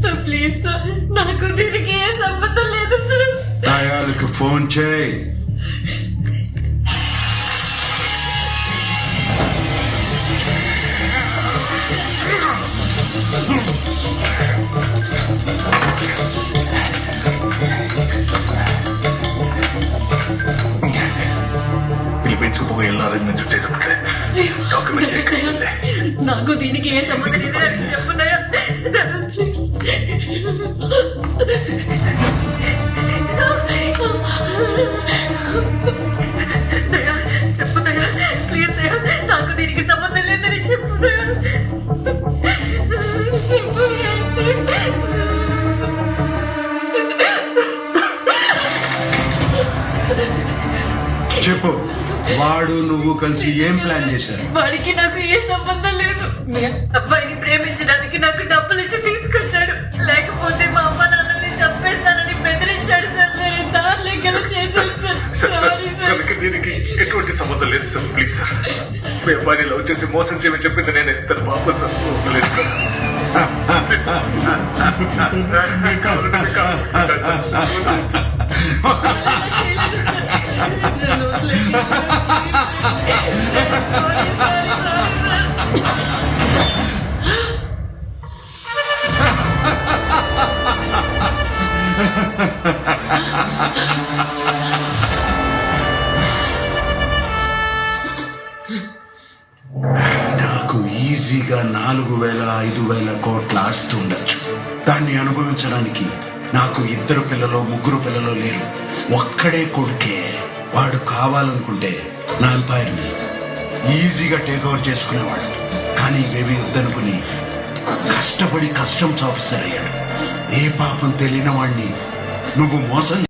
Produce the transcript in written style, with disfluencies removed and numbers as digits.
Sir please sir, నాకు దీనికి ఏ సంబంధం లేదు సార్. దయాలకు ఫోన్ చేయి. పిలిపించుకుపోయి ఎలా అరేంజ్మెంట్ చేసేటప్పుడే డాక్యుమెంట్ నాకు దీనికి ఏ సంబంధం లేదు అని చెప్పున్నాయా? దయా చెప్పు దయా, ప్లీజ్ దయా, నాకు దీనికి సంబంధం లేదని చెప్పు దయా. చెప్పు, వాడు నువ్వు కలిసి ఏం ప్లాన్ చేశారు? వాడికి నాకు ఏ సంబంధం లేదు. అబ్బాయిని ప్రేమించడానికి నాకు డబ్బులు ఇచ్చి తీసుకొచ్చాడు, లేకపోతే మా అమ్మ నాన్నని చంపేస్తానని బెదిరించాడు సార్. నేను దాని గెలు చేశాను సార్. Sorry sir. దీనికి ఎటువంటి సంబంధం లేదు సార్. ప్లీజ్ సార్, మీ అబ్బాయిని లవ్ చేసి మోసం చేయమని చెప్పింది నేను తన బాబు సార్. లేదు సార్. నాకు ఈజీగా 4,000 5,000 కోట్ల ఆస్తి ఉండొచ్చు. దాన్ని అనుభవించడానికి నాకు 2 పిల్లలు 3 పిల్లలు లేరు. ఒక్కడే కొడుకే. వాడు కావాలనుకుంటే నా ఎంపైర్ని ఈజీగా టేక్ ఓవర్ చేసుకునేవాడు. కానీ ఇవేవి వద్దనుకుని కష్టపడి కస్టమ్స్ ఆఫీసర్ అయ్యాడు. ఏ పాపం తెలియని వాడిని నువ్వు మోసం